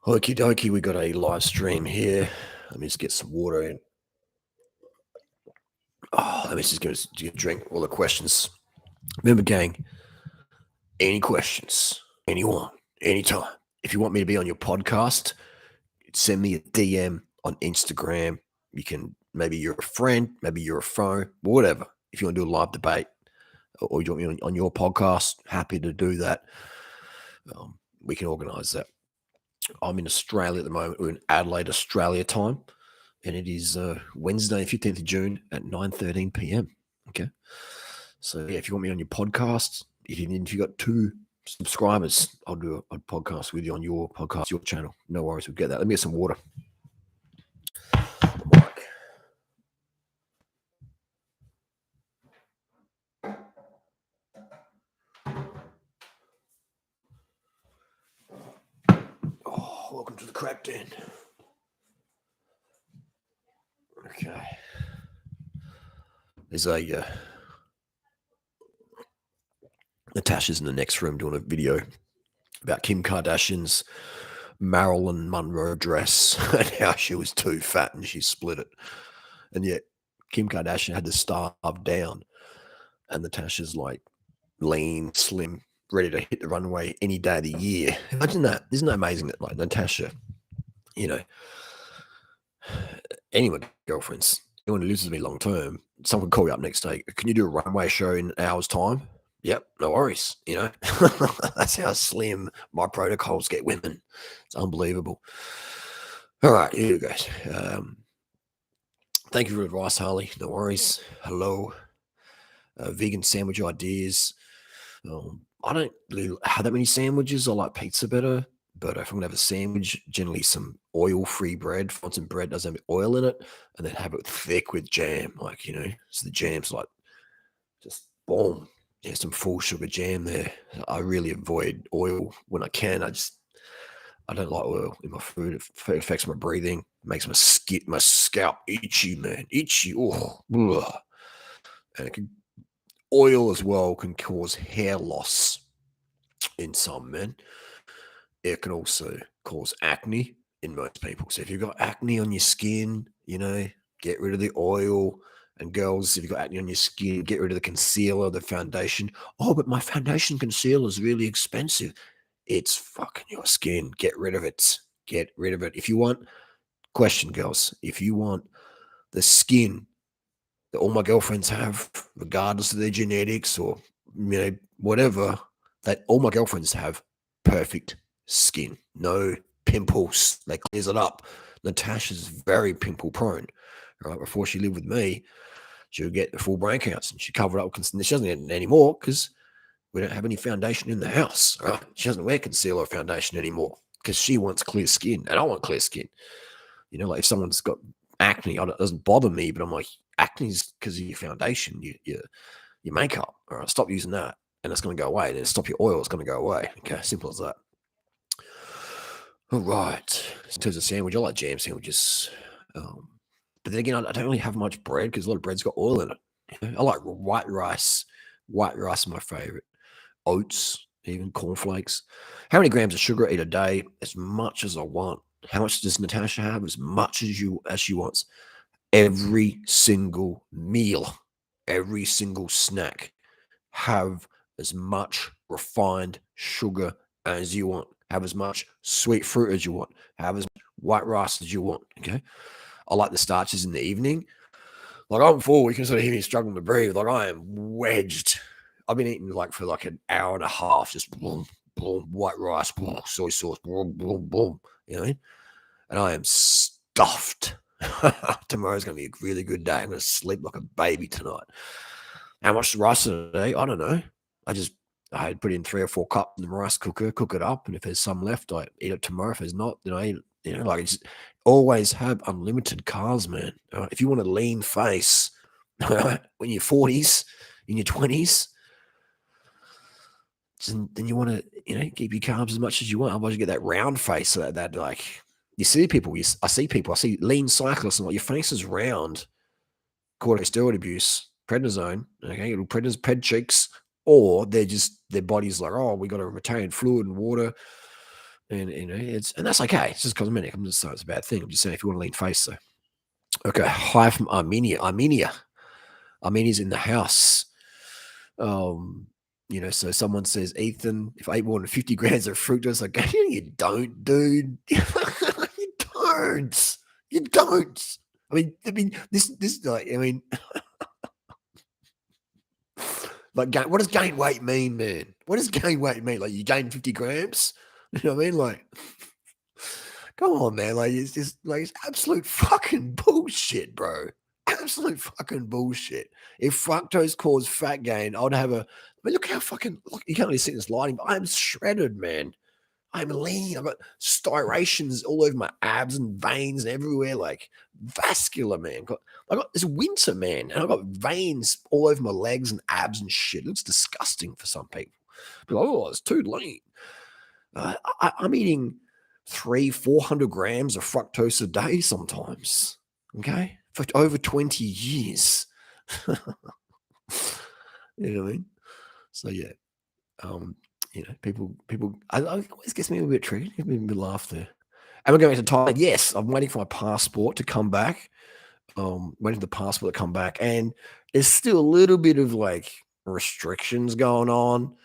Okie dokie, we got a live stream here. Let me just get some water in. Let me just get a drink. All the questions. Remember, gang, any questions, anyone, anytime. If you want me to be on your podcast, send me a DM on Instagram. You can, maybe you're a friend, maybe you're a foe, whatever. If you want to do a live debate or you want me on your podcast, happy to do that. We can organize that. I'm in Australia at the moment. We're in Adelaide, Australia time. And it is Wednesday, 15th of June at 9:13 p.m. Okay. So, yeah, if you want me on your podcast, if you got 2 subscribers, I'll do a podcast with you on your podcast, your channel. No worries, we'll get that. Let me get some water. Oh, welcome to the crack den. Okay. There's Natasha's in the next room doing a video about Kim Kardashian's Marilyn Monroe dress and how she was too fat and she split it. And yet Kim Kardashian had to starve down, and Natasha's like lean, slim, ready to hit the runway any day of the year. Imagine that. Isn't that amazing that, like, Natasha, anyone, girlfriends, anyone who lives with me long term, someone could call you up next day. Can you do a runway show in an hour's time? Yep, no worries. That's how slim my protocols get women. It's unbelievable. All right, here you go. Thank you for advice, Harley. No worries. Hello. Vegan sandwich ideas. I don't really have that many sandwiches. I like pizza better, but if I'm gonna have a sandwich, generally some oil-free bread. Find some bread doesn't have oil in it, and then have it thick with jam. So the jam's like just boom. Yeah, some full sugar jam there. I really avoid oil when I can. I don't like oil in my food. It affects my breathing, makes my scalp itchy, man. Itchy. Oh, ugh. And oil as well can cause hair loss in some men. It can also cause acne in most people. So if you've got acne on your skin, get rid of the oil. And girls, if you've got acne on your skin, get rid of the concealer, the foundation. Oh, but my foundation concealer is really expensive. It's fucking your skin. Get rid of it. Get rid of it. If you want, girls, if you want the skin that all my girlfriends have, regardless of their genetics or, whatever, that all my girlfriends have perfect skin. No pimples. That clears it up. Natasha's very pimple prone. Right, before she lived with me, she would get the full breakouts and she covered up. She doesn't get it anymore because we don't have any foundation in the house. Right? She doesn't wear concealer or foundation anymore because she wants clear skin and I want clear skin. Like if someone's got acne, it doesn't bother me, but I'm like, acne is because of your foundation, your makeup. All right, stop using that and it's going to go away. Then stop your oil, it's going to go away. Okay, simple as that. All right. In terms of sandwich, I like jam sandwiches. But then again, I don't really have much bread because a lot of bread's got oil in it. I like white rice. White rice is my favorite. Oats, even cornflakes. How many grams of sugar I eat a day? As much as I want. How much does Natasha have? As much as she wants. Every single meal, every single snack, have as much refined sugar as you want. Have as much sweet fruit as you want. Have as much white rice as you want. Okay. I like the starches in the evening. Like I'm full, you can sort of hear me struggling to breathe. Like I am wedged. I've been eating for an hour and a half, just boom, boom, white rice, boom, soy sauce, boom, boom, boom. And I am stuffed. Tomorrow's going to be a really good day. I'm going to sleep like a baby tonight. How much rice today? I don't know. I put in 3 or 4 cups in the rice cooker, cook it up, and if there's some left, I eat it tomorrow. If there's not, then I eat it. Just always have unlimited carbs, man. If you want a lean face, when you're 40s, in your 20s, then you want to, keep your carbs as much as you want. Otherwise, you get that round face. That like you see people. I see lean cyclists, and like your face is round. Corticosteroid abuse, prednisone, okay, pred cheeks, or their body's like, oh, we got to retain fluid and water. And and that's okay. It's just cosmetic. I'm just saying it's a bad thing. I'm just saying if you want a lean face, so okay. Hi from Armenia. Armenia's in the house. Um, so someone says, Ethan, if I eat more than 50 grams of fructose, I go, you don't, dude. You don't. You don't. I mean, this, like, like, what does gain weight mean, man? What does gain weight mean? Like, you gain 50 grams? You know what I mean? Like, come on, man. Like, it's just, like, it's absolute fucking bullshit, bro. Absolute fucking bullshit. If fructose caused fat gain, I would have look how fucking, look, you can't really see this lighting, but I'm shredded, man. I'm lean. I've got striations all over my abs and veins and everywhere, like vascular, man. I got this winter, man, and I've got veins all over my legs and abs and shit. It looks disgusting for some people. Be like, oh, it's too lean. I'm eating 400 grams of fructose a day sometimes. Okay, for over 20 years. You know what I mean? So yeah, people. I always gets me a bit triggered. Gives me a bit of laugh there. Am I going to Thailand? Yes, I'm waiting for my passport to come back. Waiting for the passport to come back, and there's still a little bit of like restrictions going on.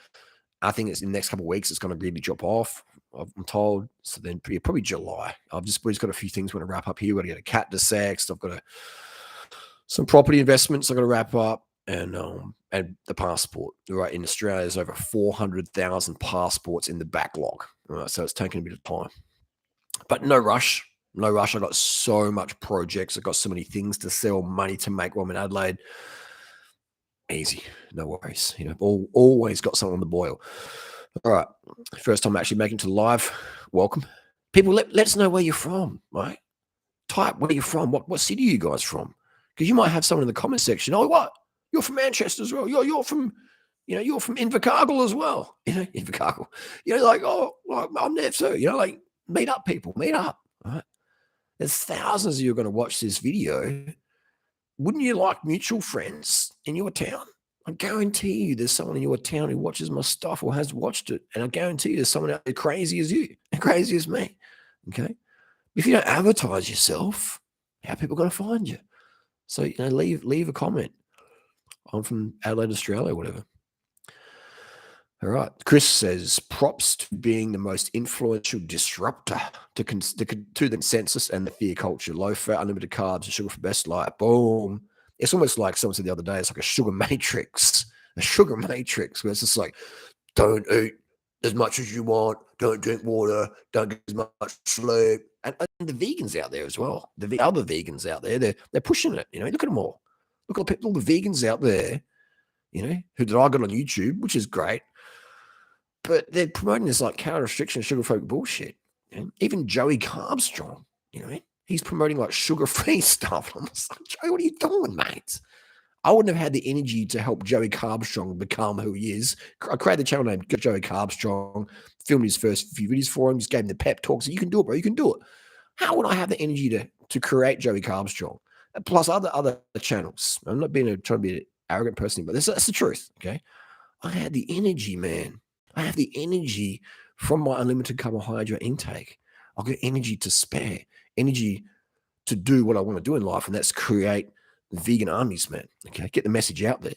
I think it's in the next couple of weeks. It's going to really drop off. I'm told. So then probably July. We just got a few things we want to wrap up here. We've got to get a cat dissect. I've got some property investments I've got to wrap up, and the passport. Right, in Australia, there's over 400,000 passports in the backlog. Right, so it's taking a bit of time, but no rush. No rush. I've got so much projects. I've got so many things to sell, money to make while I'm in Adelaide. Easy, no worries. Always got something on the boil. All right, first time actually making it to live. Welcome, people. Let us know where you're from. Right, type where you're from. What city are you guys from? Because you might have someone in the comment section. Oh, what? You're from Manchester as well. You're from, you're from Invercargill as well. Invercargill. Like, oh, well, I'm there too. Like, meet up, people. Meet up. All right. There's thousands of you are going to watch this video. Wouldn't you like mutual friends in your town? I guarantee you there's someone in your town who watches my stuff or has watched it. And I guarantee you there's someone out there crazy as you, crazy as me. Okay. If you don't advertise yourself, how are people going to find you? So, leave a comment. I'm from Adelaide, Australia, whatever. All right. Chris says, props to being the most influential disruptor to the consensus and the fear culture. Low fat, unlimited carbs, and sugar for best life. Boom. It's almost like someone said the other day, it's like a sugar matrix. A sugar matrix where it's just like, don't eat as much as you want, don't drink water, don't get as much sleep. And the vegans out there as well. The other vegans out there, they're pushing it. Look at them all. Look at all the vegans out there, who that I got on YouTube, which is great. But they're promoting this like calorie restriction, sugar-free bullshit. Even Joey Carbstrong, he's promoting like sugar-free stuff. I'm just like, Joey, what are you doing, mate? I wouldn't have had the energy to help Joey Carbstrong become who he is. I created the channel name Joey Carbstrong, filmed his first few videos for him, just gave him the pep talk. So you can do it, bro. You can do it. How would I have the energy to create Joey Carbstrong? Plus other channels. I'm not trying to be an arrogant person, but that's the truth. Okay. I had the energy, man. I have the energy from my unlimited carbohydrate intake. I've got energy to spare, energy to do what I want to do in life, and that's create vegan armies, man. Okay, get the message out there.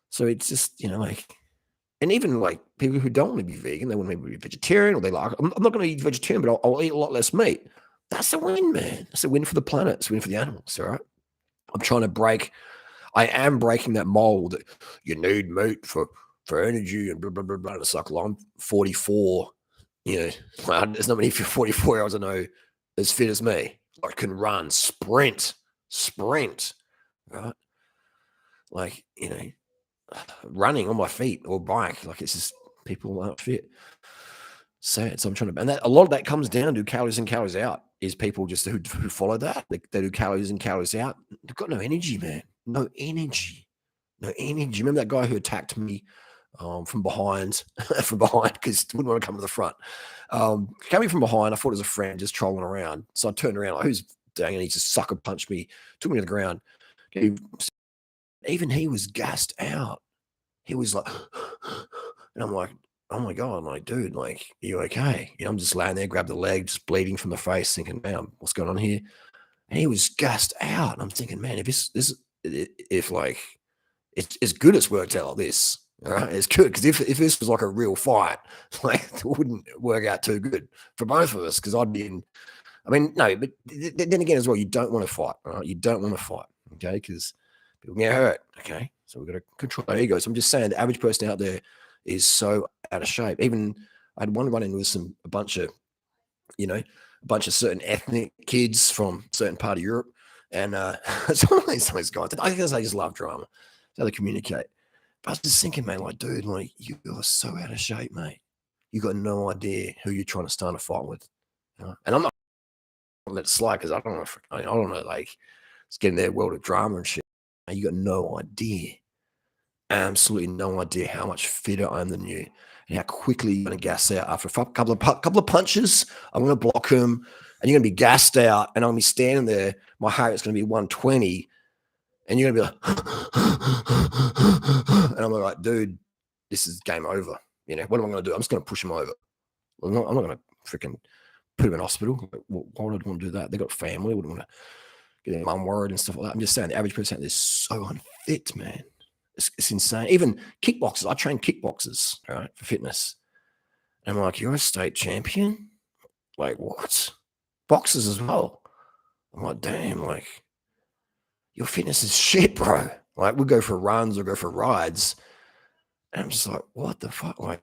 So it's just, and even like people who don't want to be vegan, they want to be vegetarian, or they like, I'm not going to eat vegetarian, but I'll eat a lot less meat. That's a win, man. That's a win for the planet. It's a win for the animals, all right? I am breaking that mold that you need meat for energy and blah, blah, blah, blah. It's like, well, I'm 44, there's not many 44-year-olds I know as fit as me. I can run, sprint, right? Like, running on my feet or bike, like it's just people aren't fit. Sad. So I'm trying to, and a lot of that comes down to calories in, calories out. Is people just who follow that? They do calories in, calories out. They've got no energy, man. No energy. Remember that guy who attacked me from behind, because he wouldn't want to come to the front. Coming from behind, I thought it was a friend just trolling around. So I turned around, like, who's dang, and he just sucker punched me, took me to the ground. Even he was gassed out. He was like, and I'm like, oh my God, I'm like, dude, like, are you okay? I'm just laying there, grab the leg, just bleeding from the face, thinking, man, what's going on here? And he was gassed out. And I'm thinking, man, if if like, it's good it's worked out like this. All right. It's good because if this was like a real fight, like it wouldn't work out too good for both of us because I'd be in. I mean, no, but then again, as well, you don't want to fight. All right, you don't want to fight, okay? Because people get hurt. Okay, so we've got to control our egos. I'm just saying, the average person out there is so out of shape. Even I had one run in with a bunch of a bunch of certain ethnic kids from certain part of Europe, and some of these guys. I guess they just love drama. It's how they communicate. But I was just thinking, man, like, dude, like you are so out of shape, mate. You got no idea who you're trying to start a fight with. And I'm not let it slide because I don't know. I don't know, like it's getting their world of drama and shit. And you got no idea, absolutely no idea how much fitter I am than you, and how quickly you're going to gas out after a couple of punches. I'm going to block him, and you're going to be gassed out, and I'm going to be standing there. My heart rate's going to be 120, and you're going to be like, and I'm like, dude, this is game over. What am I going to do? I'm just going to push him over. I'm not going to freaking put him in hospital. Like, why would I want to do that? They got family. I wouldn't want to get their mum worried and stuff like that. I'm just saying the average person is so unfit, man. It's insane. Even kickboxers. I train kickboxers, all right, for fitness. And I'm like, you're a state champion? Like, what? Boxers as well. I'm like, damn, like, your fitness is shit, bro. Like, we'll go for runs or go for rides. And I'm just like, what the fuck? Like,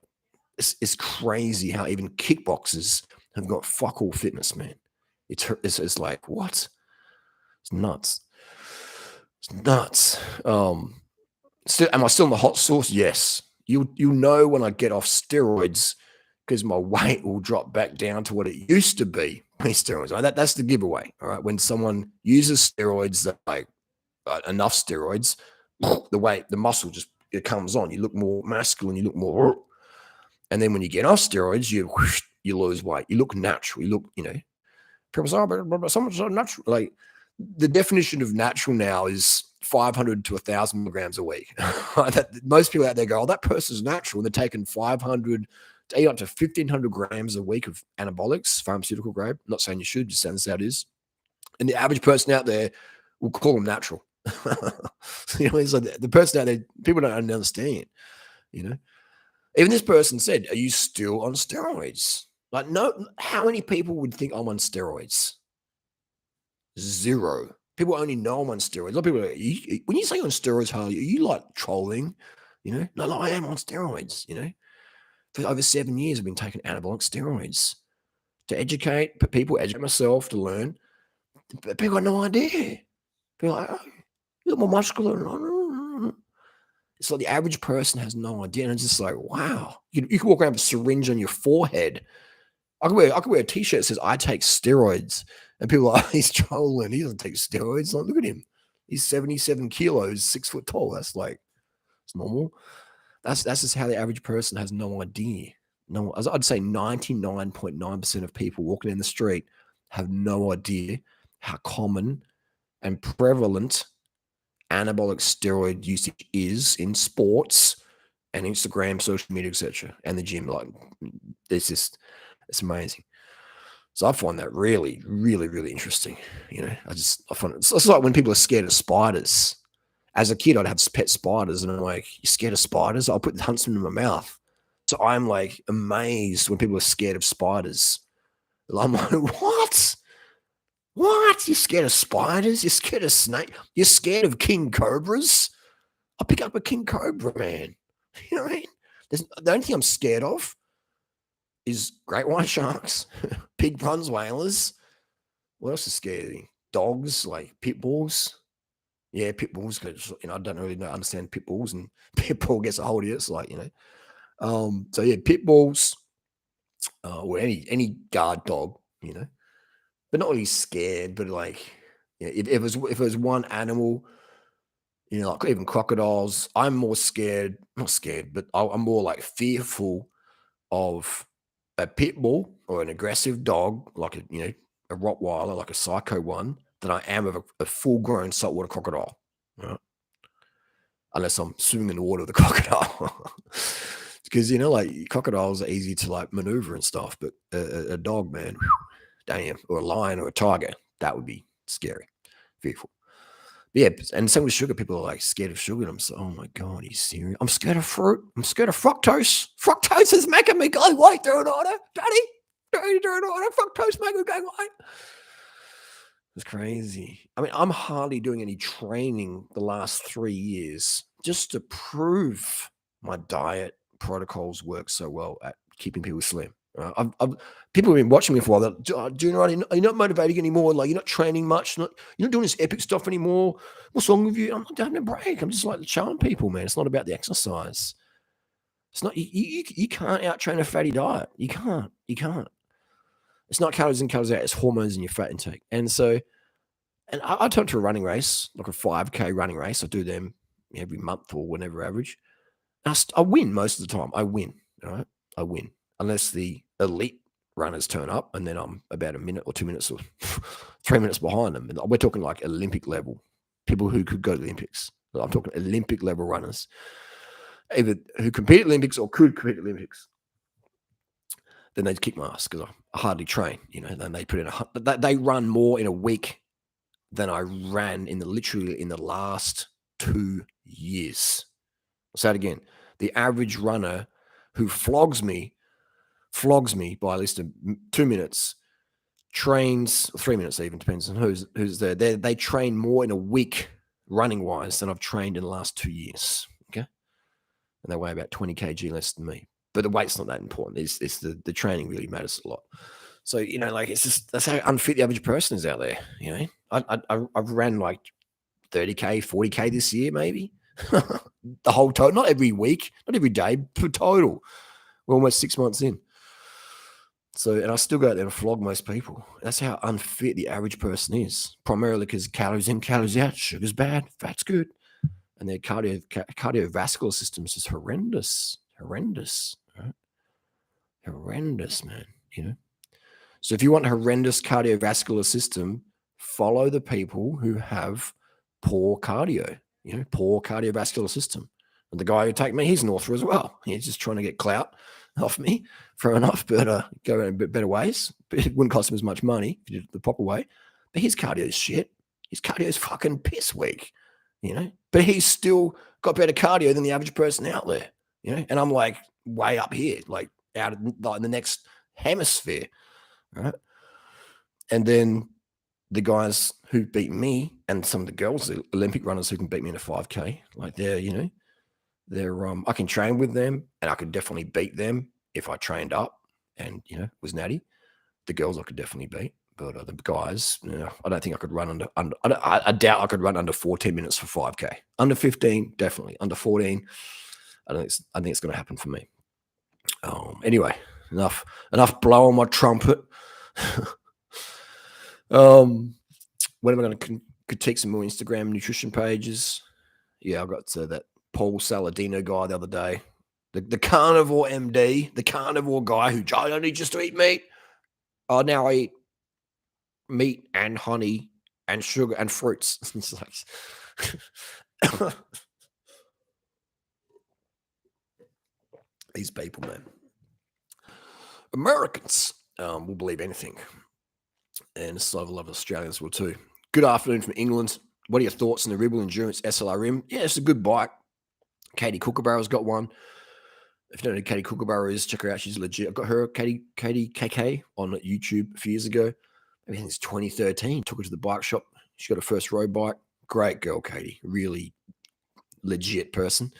it's crazy how even kickboxers have got fuck all fitness, man. It's like, what? It's nuts. It's nuts. Am I still in the hot sauce? Yes. You know when I get off steroids because my weight will drop back down to what it used to be. Steroids. Right? That's the giveaway. All right. When someone uses steroids, that like enough steroids, the muscle just it comes on. You look more masculine. You look more. And then when you get off steroids, you lose weight. You look natural. You look, people say, oh, but someone's so natural. Like the definition of natural now is 500 to 1,000 milligrams a week. Most people out there go, oh, that person's natural. They're taking 500 to up to 1,500 grams a week of anabolics, pharmaceutical grade. I'm not saying you should, just saying that's how it is. And the average person out there will call them natural. It's like the person out there, people don't understand, Even this person said, are you still on steroids? Like, no, how many people would think I'm on steroids? Zero. People only know I'm on steroids. A lot of people are like, when you say on steroids, Harley, are you like trolling? No, I am on steroids, For over 7 years, I've been taking anabolic steroids to educate people, educate myself, to learn. But people got no idea. People are like, oh, you're more muscular. It's like the average person has no idea. And it's just like, wow. You can walk around with a syringe on your forehead. I could wear a t-shirt that says, I take steroids. And people are like, he's trolling. He doesn't take steroids. Like, look at him. He's 77 kilos, 6 foot tall. That's like, it's normal. That's just how the average person has no idea. No, I'd say 99.9% of people walking in the street have no idea how common and prevalent anabolic steroid usage is in sports and Instagram, social media, etc., and the gym. Like, it's amazing. So I find that really, really, really interesting. I find it's like when people are scared of spiders. As a kid, I'd have pet spiders, and I'm like, "You scared of spiders?" I'll put the huntsman in my mouth. So I'm like amazed when people are scared of spiders. I'm like, what? What? You're scared of spiders? You're scared of snake? You're scared of king cobras? I'll pick up a king cobra, man. You know what I mean? The only thing I'm scared of is great white sharks, pig bronze whalers. What else is scary? Dogs, like pit bulls. Yeah, pit bulls. Cause, I don't really understand pit bulls, and pit bull gets a hold of you. It's like, so yeah, pit bulls, or any guard dog, but not really scared, but like, if it was one animal, like even crocodiles, I'm more scared, not scared, but I'm more like fearful of a pit bull or an aggressive dog, like a Rottweiler, like a psycho one, than I am of a full-grown saltwater crocodile, right? Unless I'm swimming in the water with a crocodile. Because, you know, like crocodiles are easy to like maneuver and stuff, but a dog, man, whew, damn, or a lion or a tiger, that would be scary, fearful. Yeah, and same with sugar. People are like scared of sugar. And I'm so, oh my god, are you serious? I'm scared of fruit. I'm scared of fructose. Fructose is making me go white, durianrider. Daddy, durianrider. Fructose making me go white. It's crazy. I mean, I'm hardly doing any training the last 3 years just to prove my diet protocols work so well at keeping people slim. People have been watching me for a while. Do you know, are you not motivating anymore? Like, you're not training much. You're not doing this epic stuff anymore. What's wrong with you? I'm not having a break. I'm just like showing people, man. It's not about the exercise. It's not, you can't out train a fatty diet. You can't. You can't. It's not calories in, calories out. It's hormones in your fat intake. And so, and I turn to a running race, like a 5K running race. I do them every month or whenever average. I win most of the time. I win, all right? I win. Unless the elite runners turn up, and then I'm about a minute or 2 minutes or 3 minutes behind them. And we're talking like Olympic level, people who could go to the Olympics. I'm talking Olympic level runners, either who compete at Olympics or could compete at Olympics. Then they'd kick my ass because I hardly train, you know. Then they put in they run more in a week than I ran literally in the last 2 years. I'll say it again. The average runner who flogs me by at least 2 minutes, trains 3 minutes even, depends on who's there. They train more in a week running wise than I've trained in the last 2 years. Okay. And they weigh about 20 kg less than me. But the weight's not that important. It's the training really matters a lot. So, you know, like, it's just, that's how unfit the average person is out there. You know, I've ran like 30K, 40K this year, maybe. The whole total, not every week, not every day, but total. We're almost 6 months in. So, and I still go out there and flog most people. That's how unfit the average person is, primarily because calories in, calories out, sugar's bad, fat's good. And their cardiovascular system's just horrendous, right? Horrendous, man, you know? So if you want a horrendous cardiovascular system, follow the people who have poor cardio, you know, poor cardiovascular system. And the guy who take me, he's an author as well. He's just trying to get clout off me, fair enough, but go in a bit better ways. But it wouldn't cost him as much money if you did it the proper way. But his cardio is shit. His cardio is fucking piss weak, you know. But he's still got better cardio than the average person out there, you know. And I'm like way up here, like out of like the next hemisphere, right? And then the guys who beat me and some of the girls, the Olympic runners who can beat me in a 5K, like I can train with them and I could definitely beat them if I trained up and, you know, was natty. The girls I could definitely beat, but the guys, you know, I don't think I could run I doubt I could run under 14 minutes for 5K. Under 15, definitely. Under 14, I think it's going to happen for me. Anyway, enough blowing my trumpet. When am I going to critique some more Instagram nutrition pages? Yeah, I got that Paul Saladino guy the other day, the carnivore MD, the carnivore guy who I don't need just to eat meat. Oh, now I eat meat and honey and sugar and fruits. It's like these people, man. Americans will believe anything, and so a lot of Australians will too. Good afternoon from England. What are your thoughts on the Ribble Endurance SLRM? Yeah, it's a good bike. Katie Kookaburra's got one. If you don't know who Katie Kookaburra is, check her out. She's legit. I got her, Katie KK, on YouTube a few years ago. I think it's 2013. Took her to the bike shop. She got her first road bike. Great girl, Katie. Really legit person.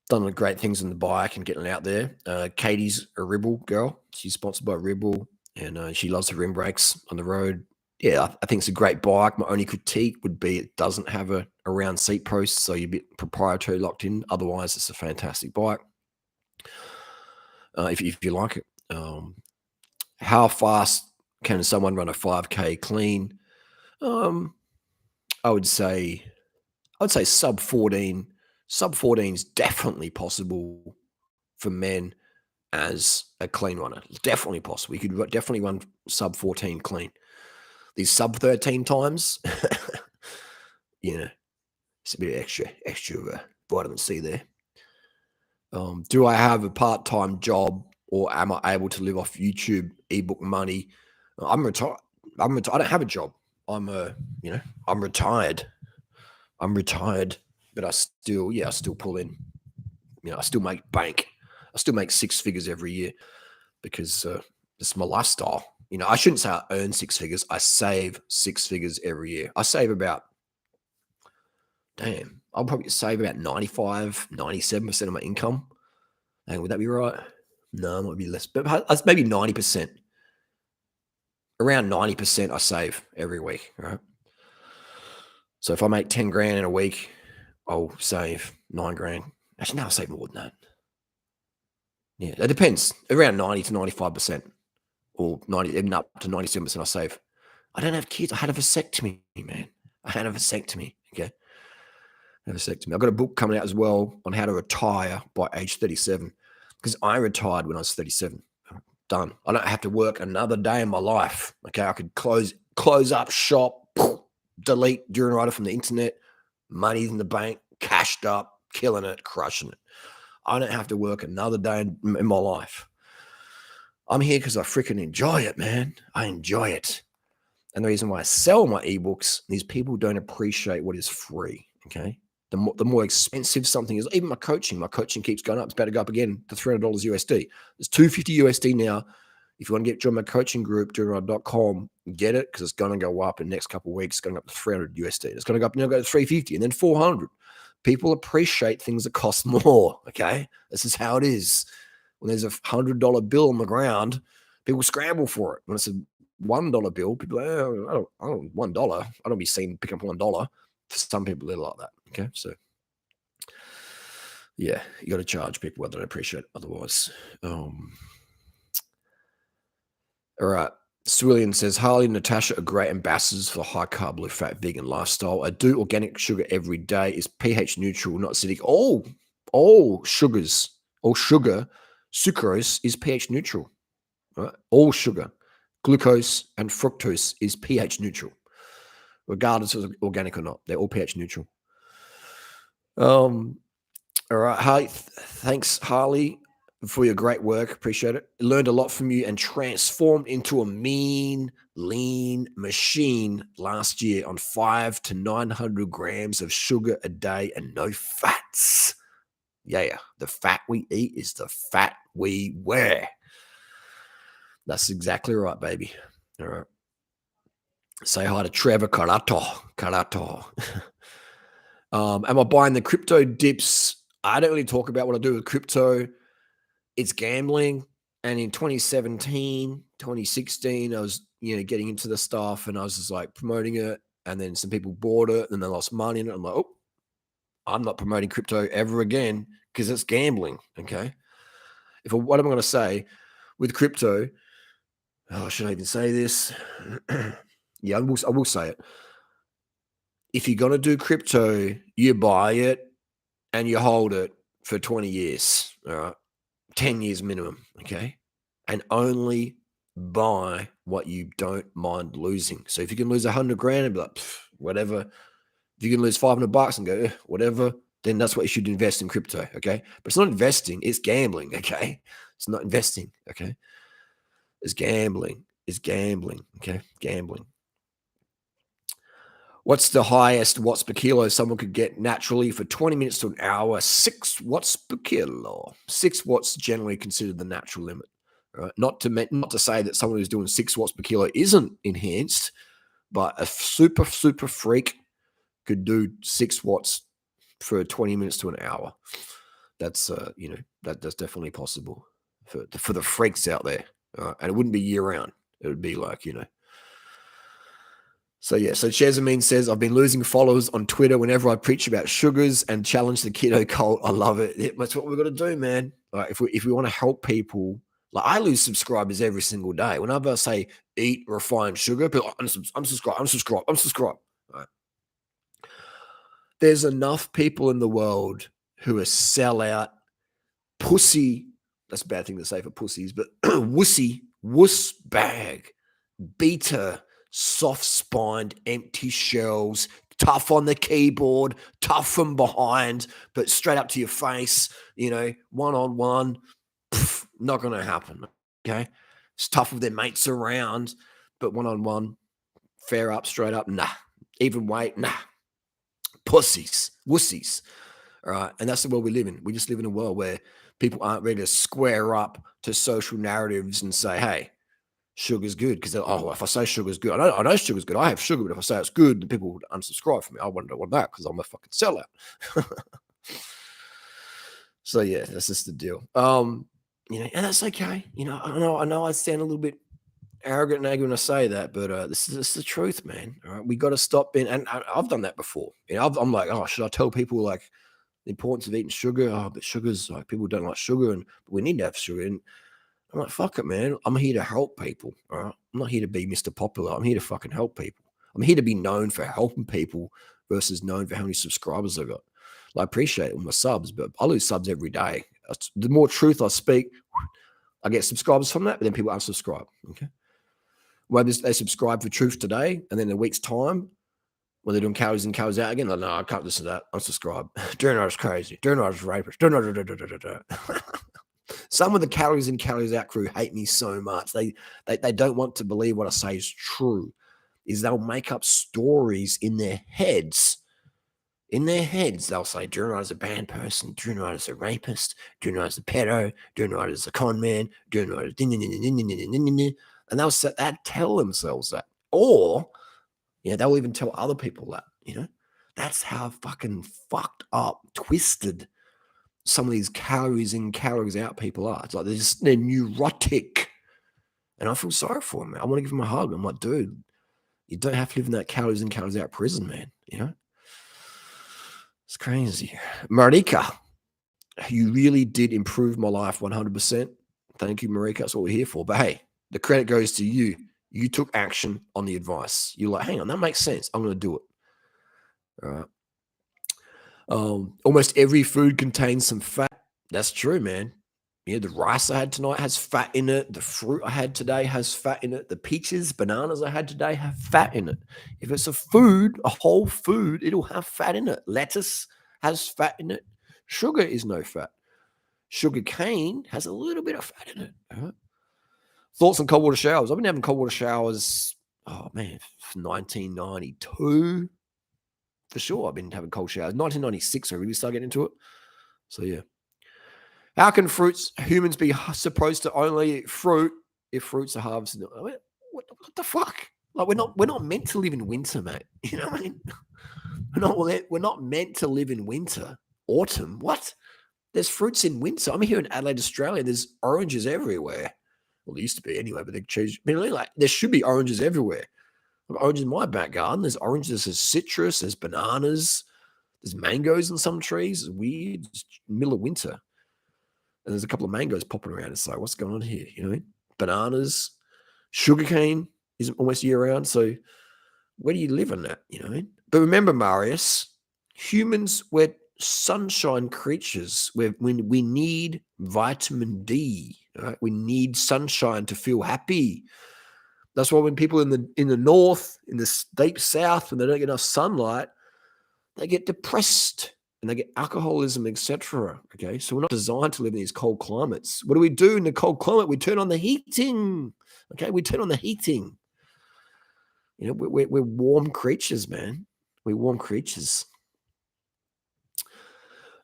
Done great things on the bike and getting out there. Katie's a Ribble girl. She's sponsored by Ribble, and she loves her rim brakes on the road. Yeah, I think it's a great bike. My only critique would be it doesn't have a round seat post, so you're a bit proprietary locked in. Otherwise, it's a fantastic bike. If you like it. How fast can someone run a 5K clean? I would say sub 14. Sub 14 is definitely possible for men as a clean runner. It's definitely possible. You could definitely run sub 14 clean. These sub 13 times, you know, it's a bit of extra vitamin C there. Do I have a part-time job or am I able to live off YouTube ebook money? I'm retired. I don't have a job. I'm a, you know, I'm retired. I'm retired, but I still pull in. I still make bank. I still make six figures every year because it's my lifestyle. I shouldn't say I earn six figures. I save six figures every year. I save about, I'll probably save about 95, 97% of my income. Would that be right? No, it might be less, but that's maybe 90%. Around 90% I save every week, right? So if I make 10 grand in a week, I'll save 9 grand. Actually, no, I'll save more than that. Yeah, it depends. Around 90 to 95%, or 90, even up to 97% I save. I don't have kids. I had a vasectomy, man. I had a vasectomy. Okay. I had a vasectomy. I've got a book coming out as well on how to retire by age 37 because I retired when I was 37. Done. I don't have to work another day in my life. Okay. I could close up shop, delete durianrider from the internet, money's in the bank, cashed up, killing it, crushing it. I don't have to work another day in my life. I'm here because I freaking enjoy it, man. I enjoy it. And the reason why I sell my ebooks is people don't appreciate what is free. Okay. The more expensive something is, even my coaching keeps going up. It's about to go up again to $300 USD. It's $250 USD now. If you want to join my coaching group, durianrider.com, get it because it's going to go up in the next couple of weeks. It's going up to 300 USD. It's going to go up now, go to 350 and then 400. People appreciate things that cost more. Okay. This is how it is. When there's a $100 bill on the ground, people scramble for it. When it's a $1 bill, people are like, I don't $1. I don't be seen pick up $1. For some people, they're like that. Okay. So, yeah, you got to charge people what they don't appreciate it otherwise. All right. Swillian says, Harley and Natasha are great ambassadors for the high carb, low fat, vegan lifestyle. I do organic sugar every day. Is pH neutral, not acidic. All sugar, sucrose is pH neutral. Right? All sugar, glucose and fructose is pH neutral, regardless of organic or not. They're all pH neutral. All right. Hi, thanks, Harley, for your great work. Appreciate it. Learned a lot from you and transformed into a mean, lean machine last year on 500 to 900 grams of sugar a day and no fats. Yeah, the fat we eat is the fat we wear. That's exactly right, baby. All right. Say hi to Trevor Karato. Am I buying the crypto dips? I don't really talk about what I do with crypto. It's gambling. And in 2017, 2016, I was, getting into the stuff and I was just like promoting it. And then some people bought it and they lost money in it. I'm like, oh, I'm not promoting crypto ever again because it's gambling. Okay. What am I going to say with crypto? Oh, should I even say this? Yeah, I will say it. If you're going to do crypto, you buy it and you hold it for 20 years, all right? 10 years minimum, okay? And only buy what you don't mind losing. So if you can lose 100 grand and be like, whatever. If you can lose $500 and go, whatever, then that's what you should invest in crypto, okay? But it's not investing, it's gambling, okay? It's not investing, okay? It's gambling. It's gambling, okay? Gambling. What's the highest watts per kilo someone could get naturally for 20 minutes to an hour? 6 watts per kilo. 6 watts generally considered the natural limit. Right? Not to say that someone who's doing 6 watts per kilo isn't enhanced, but a super freak could do 6 watts for 20 minutes to an hour. That's that's definitely possible for the freaks out there. And it wouldn't be year round. It would be like, So Chesamin says, I've been losing followers on Twitter whenever I preach about sugars and challenge the keto cult. I love it. That's what we've got to do, man. Like if we want to help people, like I lose subscribers every single day. Whenever I say eat refined sugar, people are like, unsubscribe. Right? There's enough people in the world who are sellout, pussy. That's a bad thing to say for pussies, but wuss bag, beta, soft-spined, empty shells, tough on the keyboard, tough from behind, but straight up to your face, one-on-one, not going to happen, okay? It's tough with their mates around, but one-on-one, fair up, straight up, nah. Even weight, nah. Pussies, wussies, all right? And that's the world we live in. We just live in a world where people aren't ready to square up to social narratives and say, hey, sugar's good, because if I say sugar's good, I know sugar's good. I have sugar, but if I say it's good, then people would unsubscribe from me. I wouldn't want that because I'm a fucking sellout. So yeah, that's just the deal. And that's okay. I know I sound a little bit arrogant and angry when I say that, but this is the truth, man. All right, we got to stop being. And I've done that before. I'm like, oh, should I tell people like the importance of eating sugar? Oh, but sugar's like people don't like sugar, and we need to have sugar. And I'm like, fuck it, man. I'm here to help people. All right. I'm not here to be Mr. Popular. I'm here to fucking help people. I'm here to be known for helping people versus known for how many subscribers I got. I appreciate it with my subs, but I lose subs every day. The more truth I speak, I get subscribers from that, but then people unsubscribe. Okay. Whether they subscribe for truth today, and then in a week's time, when they're doing calories in, calories out again, like, no, I can't listen to that. Unsubscribe. Durianrider's crazy. Durianrider's rapist. Some of the calories in, calories out crew hate me so much. They don't want to believe what I say is true. Is they'll make up stories in their heads. In their heads, they'll say Durianrider's a bad person, Durianrider's a rapist, Durianrider's a pedo, Durianrider's a con man, Durianrider's and they'll tell themselves that. Or they'll even tell other people that, That's how fucking fucked up, twisted some of these calories in, calories out people are. It's like they're neurotic. And I feel sorry for them, man. I want to give them a hug. I'm like, dude, you don't have to live in that calories in, calories out prison, man. It's crazy. Marika, you really did improve my life 100%. Thank you, Marika. That's what we're here for. But hey, the credit goes to you. You took action on the advice. You're like, hang on, that makes sense. I'm going to do it. All right. Almost every food contains some fat. That's true, man. The rice I had tonight has fat in it. The fruit I had today has fat in it. The peaches, bananas I had today have fat in it. If it's a whole food, it'll have fat in it. Lettuce has fat in it. Sugar is no fat. Sugar cane has a little bit of fat in it. Right? Thoughts on cold water showers? I've been having cold water showers, 1992. For sure, I've been having cold showers. 1996, I really started getting into it. So, yeah. How can humans be supposed to only eat fruit if fruits are harvested? What the fuck? Like, we're not meant to live in winter, mate. You know what I mean? We're not meant to live in winter. Autumn? What? There's fruits in winter. I'm here in Adelaide, Australia. There's oranges everywhere. Well, there used to be anyway, but they changed. There should be oranges everywhere. I've got oranges in my back garden. There's oranges, there's citrus, there's bananas, there's mangoes in some trees. It's weird. It's middle of winter. And there's a couple of mangoes popping around. It's like, what's going on here? You know what I mean? Bananas, sugarcane is almost year round. So where do you live on that? You know what I mean? But remember, Marius, humans, we're sunshine creatures. We need vitamin D. Right? We need sunshine to feel happy. That's why when people in the north, in the deep south, when they don't get enough sunlight, they get depressed and they get alcoholism, etc. Okay, so we're not designed to live in these cold climates. What do we do in the cold climate? We turn on the heating. Okay, we turn on the heating. We're warm creatures, man. We're warm creatures.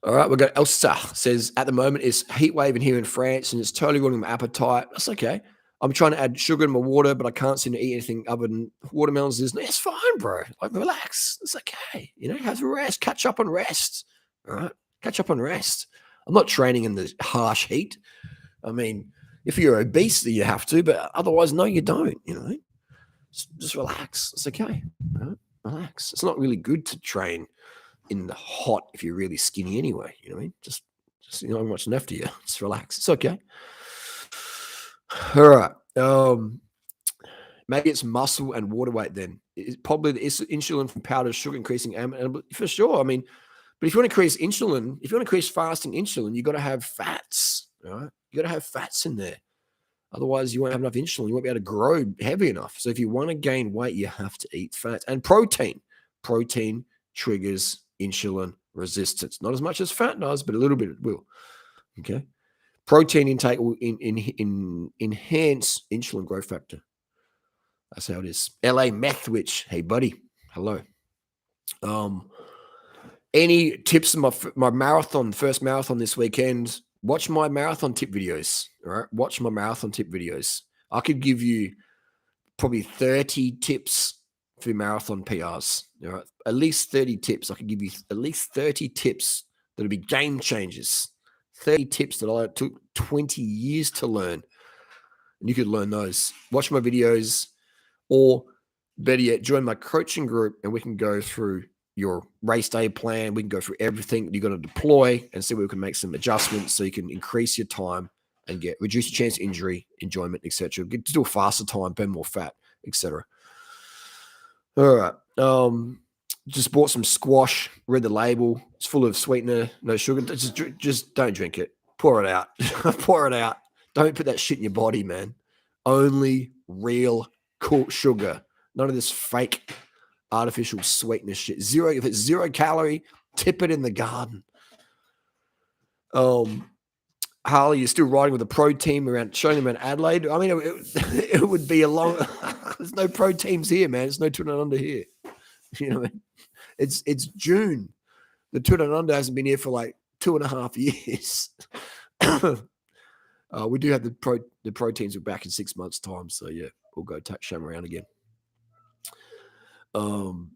All right, we've got Elsa says, at the moment it's heat wave in here in France and it's totally ruining my appetite. That's okay. I'm trying to add sugar in my water, but I can't seem to eat anything other than watermelons. It's fine, bro. Like, relax. It's okay. Have a rest. Catch up on rest. All right? Catch up on rest. I'm not training in the harsh heat. I mean, if you're obese, you have to, but otherwise, no, you don't. Just relax. It's okay. All right? Relax. It's not really good to train in the hot if you're really skinny anyway. You know what I mean? Just not much left of you. Just relax. It's okay. All right. Maybe it's muscle and water weight then. It's probably the insulin from powdered sugar increasing for sure. I mean, but if you want to increase insulin, if you want to increase fasting insulin, you got to have fats. Right? You got to have fats in there. Otherwise, you won't have enough insulin. You won't be able to grow heavy enough. So if you want to gain weight, you have to eat fats and protein. protein triggers insulin resistance. Not as much as fat does, but a little bit it will. Okay. Protein intake will enhance insulin growth factor. That's how it is. LA Methwich. Hey, buddy. Hello. Any tips on my marathon, first marathon this weekend? Watch my marathon tip videos. All right. Watch my marathon tip videos. I could give you probably 30 tips for marathon PRs. All right. At least 30 tips. I could give you at least 30 tips that'll be game changers. 30 tips that I took 20 years to learn. And you could learn those. Watch my videos, or better yet, join my coaching group and we can go through your race day plan. We can go through everything that you're going to deploy and see where we can make some adjustments so you can increase your time and reduce your chance of injury, enjoyment, etc. Get to do a faster time, burn more fat, etc. All right. Just bought some squash, read the label. It's full of sweetener, no sugar. Just don't drink it. Pour it out. Pour it out. Don't put that shit in your body, man. Only real cool sugar. None of this fake artificial sweetness shit. If it's 0 calorie, tip it in the garden. Harley, you're still riding with a pro team around, showing them around Adelaide. I mean, it would be a long. There's no pro teams here, man. There's no Tour Down Under here. You know what I mean? It's June. The Tour Down Under hasn't been here for like 2.5 years. We do have the pro teams are back in 6 months' time. So yeah, we'll go show them around again. All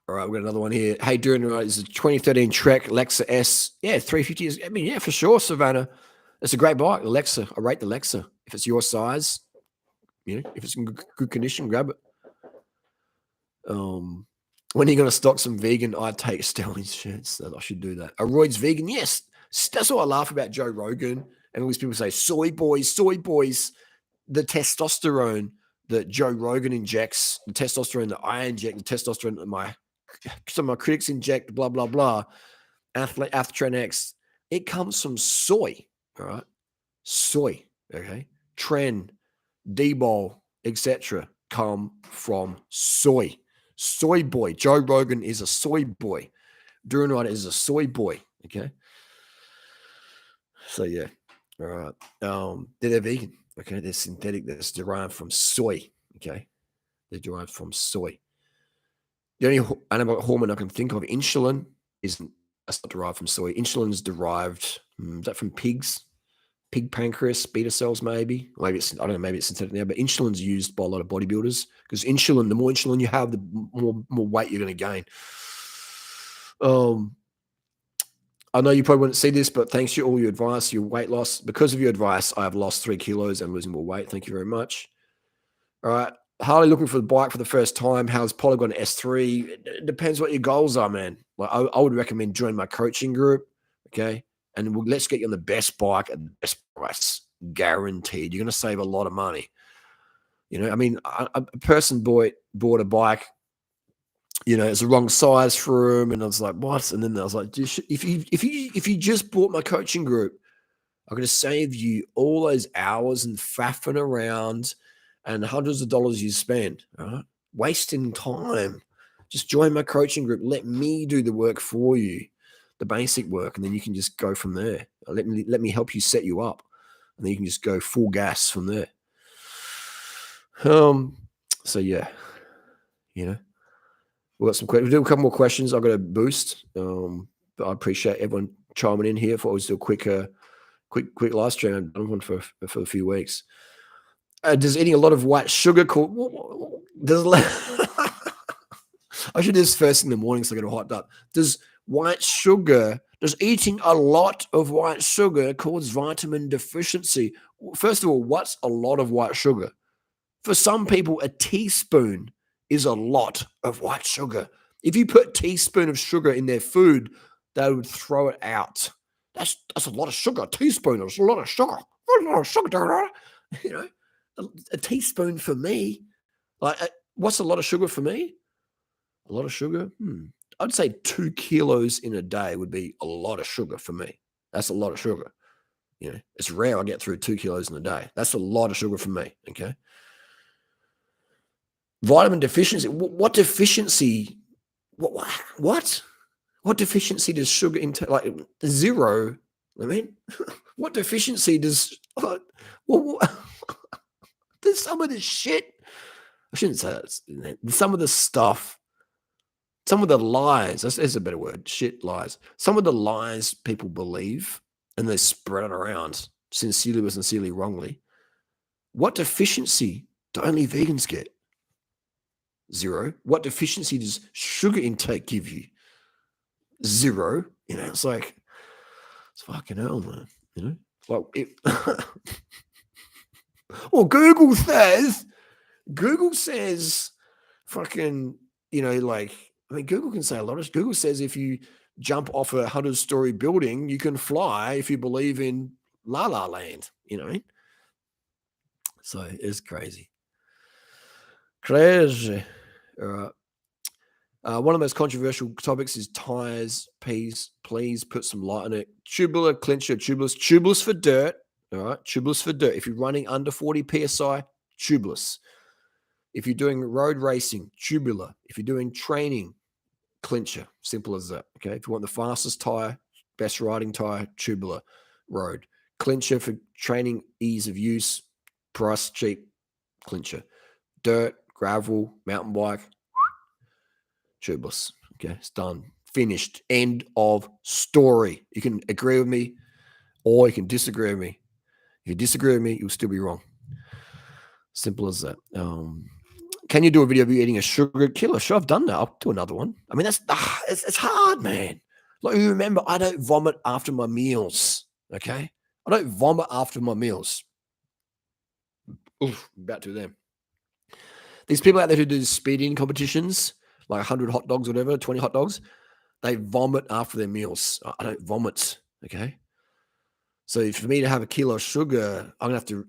right, we've got another one here. Hey, durianrider, is a 2013 Trek Lexa S. Yeah, 350. I mean, yeah, for sure, Savannah. It's a great bike, the Lexa. I rate the Lexa. If it's your size, you know, if it's in good condition, grab it. When are you going to stock some vegan I take Steroids shirts? I should do that. Roids vegan, yes. That's what I laugh about Joe Rogan. And all these people say, soy boys. The testosterone that Joe Rogan injects, the testosterone that I inject, the testosterone that some of my critics inject, blah, blah, blah. Athtran X, it comes from soy, all right? Soy, okay? Tren, D-bol, etc. come from soy. Soy boy. Joe Rogan is a soy boy. Durianrider is a soy boy, okay? So, yeah. All right. They're vegan, okay? They're synthetic. That's derived from soy, okay? They're derived from soy. The only animal hormone I can think of, insulin, that's not derived from soy. Insulin is derived, is that from pigs? Pig pancreas, beta cells, maybe. Maybe it's, I don't know, maybe it's synthetic now, but insulin's used by a lot of bodybuilders because insulin, the more insulin you have, the more weight you're going to gain. I know you probably wouldn't see this, but thanks to all your advice, your weight loss, because of your advice, I have lost 3 kilos and losing more weight. Thank you very much. All right. Harley looking for the bike for the first time. How's Polygon S3? It depends what your goals are, man. Like I would recommend join my coaching group, okay? And let's get you on the best bike at the best price, guaranteed. You're going to save a lot of money. You know, I mean, a person bought a bike, you know, it's the wrong size for him, and I was like, what? And then I was like, if you just bought my coaching group, I'm going to save you all those hours and faffing around and hundreds of dollars you spend, right? Wasting time. Just join my coaching group. Let me do the work for you, the basic work, and then you can just go from there. Let me help you set you up, and then you can just go full gas from there. So yeah, you know, we've got some questions. We'll do a couple more questions. I've got a boost, but I appreciate everyone chiming in here. I thought I was do a quick live stream. I've done one for a few weeks. Does eating a lot of white sugar I should do this first in the morning so I get hyped up. Does eating a lot of white sugar cause vitamin deficiency? First of all, what's a lot of white sugar? For some people, a teaspoon is a lot of white sugar. If you put a teaspoon of sugar in their food, they would throw it out. That's a lot of sugar. A teaspoon is a lot of sugar. A lot of sugar. You know, a teaspoon for me. Like, what's a lot of sugar for me? A lot of sugar? I'd say 2 kilos in a day would be a lot of sugar for me. That's a lot of sugar. You know, it's rare I get through 2 kilos in a day. That's a lot of sugar for me. Okay. Vitamin deficiency. What deficiency What? What deficiency does sugar intake, like, zero? I mean, what deficiency does what there's some of the shit, I shouldn't say that, some of the stuff, some of the lies, that's a better word, shit, lies. Some of the lies people believe, and they spread it around sincerely or sincerely wrongly. What deficiency do only vegans get? Zero. What deficiency does sugar intake give you? Zero. It's like, it's fucking hell, man. Like it. Well, Google says, fucking, like, I mean, Google can say a lot of. Google says if you jump off a 100-story building, you can fly if you believe in La La Land. So it's crazy, crazy. All right. One of the most controversial topics is tires. Please put some light on it. Tubular, clincher, tubeless for dirt. All right, tubeless for dirt. If you're running under 40 psi, tubeless. If you're doing road racing, tubular. If you're doing training, clincher. Simple as that. Okay. If you want the fastest tire, best riding tire, tubular, road. Clincher for training, ease of use, price cheap, clincher. Dirt, gravel, mountain bike, tubeless. Okay, it's done. Finished. End of story. You can agree with me or you can disagree with me. If you disagree with me, you'll still be wrong. Simple as that. Can you do a video of you eating a sugar killer? Sure, I've done that. I'll do another one. I mean, it's hard, man. Like, you remember, I don't vomit after my meals. Okay, I don't vomit after my meals. Oof, about to them. These people out there who do speeding competitions, like 100 hot dogs, whatever, 20 hot dogs, they vomit after their meals. I don't vomit. Okay. So for me to have a kilo of sugar, I'd have to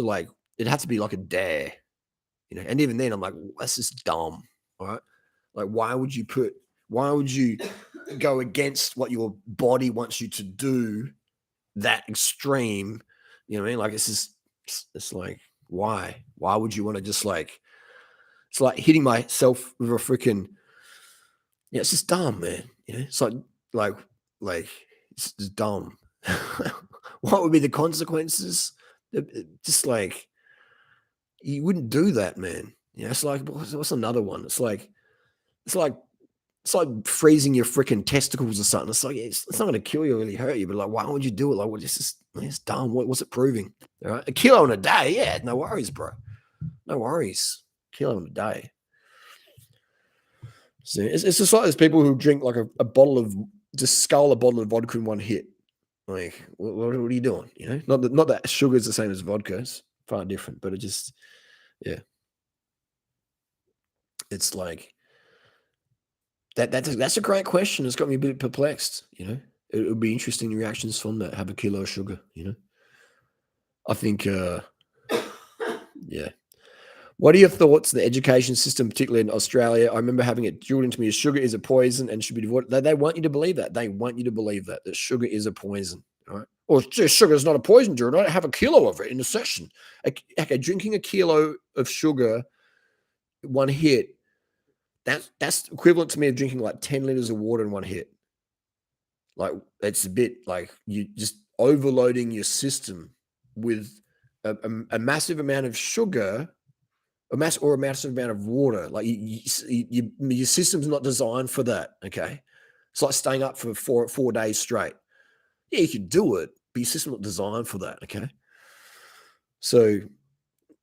like, it'd have to be like a dare, and even then I'm like, that's just dumb. All right. Like, why would you go against what your body wants you to do that extreme? You know what I mean? Like, it's like, why would you want to just like, it's like hitting myself with a freaking, it's just dumb, man. It's like, it's just dumb. What would be the consequences? Just like, you wouldn't do that, man. It's like, what's another one? It's like freezing your freaking testicles or something. It's like, it's not going to kill you or really hurt you, but like, why would you do it? Like, it's dumb. What's it proving? All right, a kilo in a day, yeah, no worries, bro. No worries. Kilo in a day. So it's just like those people who drink like a bottle of, just scull a bottle of vodka in one hit. Like, what are you doing? Not that sugar is the same as vodka. It's far different, but it just, yeah. It's like, that's a great question. It's got me a bit perplexed. It would be interesting reactions from that. Have a kilo of sugar. I think, yeah. What are your thoughts on the education system, particularly in Australia? I remember having it drilled into me as sugar is a poison and should be avoided. They want you to believe that. They want you to believe that sugar is a poison. All right. Or sugar is not a poison, Jordan. I don't have a kilo of it in a session. Okay, drinking a kilo of sugar, one hit, that's equivalent to me of drinking like 10 liters of water in one hit. Like, it's a bit like you just overloading your system with a massive amount of sugar, a massive amount of water. Like, your system's not designed for that. Okay, it's like staying up for four days straight. Yeah, you can do it, but your system's not designed for that. Okay, so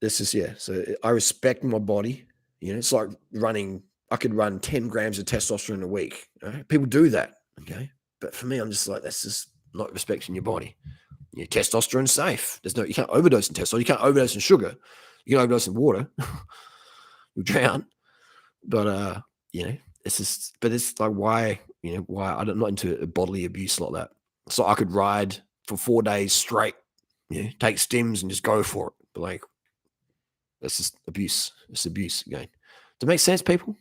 this is, yeah. So I respect my body. It's like running. I could run 10 grams of testosterone a week. Right? People do that. Okay, but for me, I'm just like, that's just not respecting your body. Your testosterone's safe. You can't overdose in testosterone. You can't overdose in sugar. You can overdose in water. You'll drown. But it's just, but it's like, why I'm not into bodily abuse like that. So I could ride for 4 days straight, take stims and just go for it. But like, that's just abuse. It's abuse again. Does it make sense, people?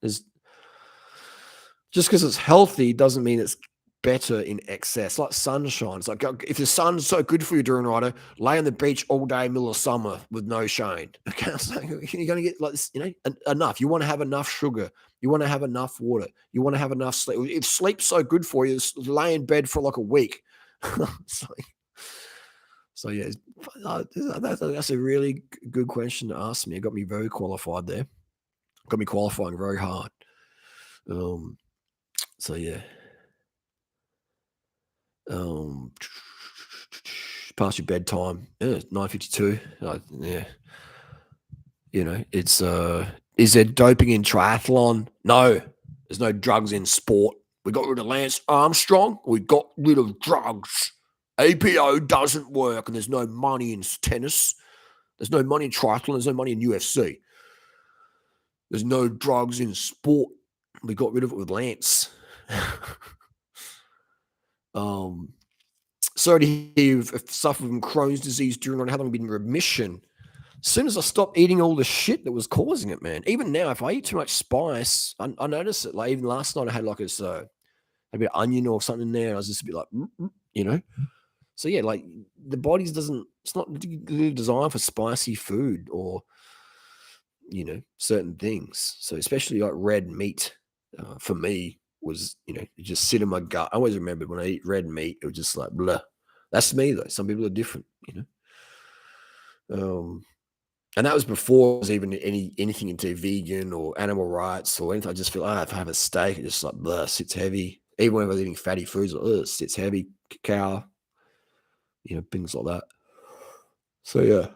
Just because it's healthy doesn't mean it's better in excess, like sunshine. It's like if the sun's so good for you, durianrider, lay on the beach all day, middle of summer with no shade. Okay, so you're going to get like this, enough. You want to have enough sugar. You want to have enough water. You want to have enough sleep. If sleep's so good for you, lay in bed for like a week. So yeah, that's a really good question to ask me. It got me very qualified there. Got me qualifying very hard. So yeah. Past your bedtime. Yeah, 9:52. Yeah. It's is there doping in triathlon? No. There's no drugs in sport. We got rid of Lance Armstrong. We got rid of drugs. APO doesn't work, and there's no money in tennis. There's no money in triathlon. There's no money in UFC. There's no drugs in sport. We got rid of it with Lance. Sorry to hear you've suffered from Crohn's disease during how long been in remission. As soon as I stopped eating all the shit that was causing it, man. Even now, if I eat too much spice, I notice it. Like even last night, I had like a bit of onion or something in there. And I was just a bit like, So yeah, like the body's it's not designed for spicy food or certain things. So especially like red meat, for me was it just sit in my gut. I always remembered when I eat red meat, it was just like blah. That's me though. Some people are different, And that was before I was even anything into vegan or animal rights or anything. I just feel if I have a steak, it just like blah, sits heavy. Even when I was eating fatty foods, it sits heavy. Cacao, things like that. So yeah.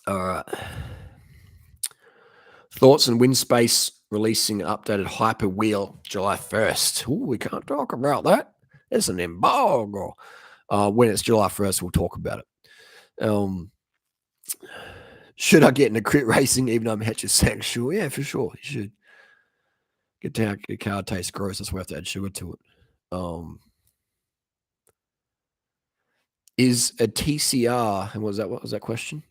All right. Thoughts on WindSpace releasing updated Hyper Wheel July 1st. Ooh, we can't talk about that. It's an embargo. When it's July 1st, we'll talk about it. Should I get into crit racing even though I'm heterosexual? Yeah, for sure. You should. Get car tastes gross. That's why we have to add sugar to it. Is a TCR, and what was that question?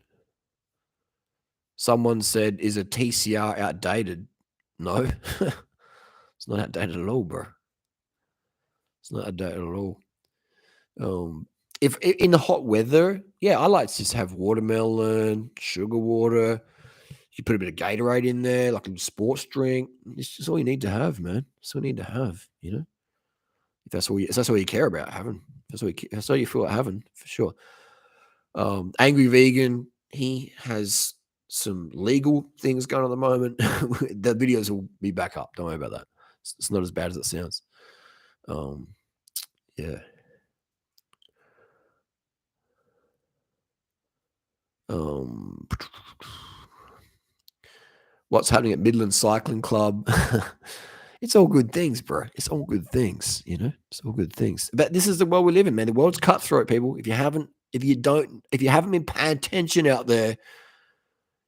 Someone said, is a TCR outdated? No. It's not outdated at all, bro. It's not outdated at all. If in the hot weather, yeah, I like to just have watermelon, sugar water. You put a bit of Gatorade in there, like a sports drink. It's just all you need to have, man. It's all you need to have, If that's all you care about having. That's all you feel like having, for sure. Angry Vegan, he has some legal things going on at the moment. The videos will be back up. Don't worry about that. It's not as bad as it sounds. Yeah. What's happening at Midlands Cycling Club? It's all good things, bro. It's all good things, It's all good things. But this is the world we live in, man. The world's cutthroat, people. If you haven't been paying attention out there,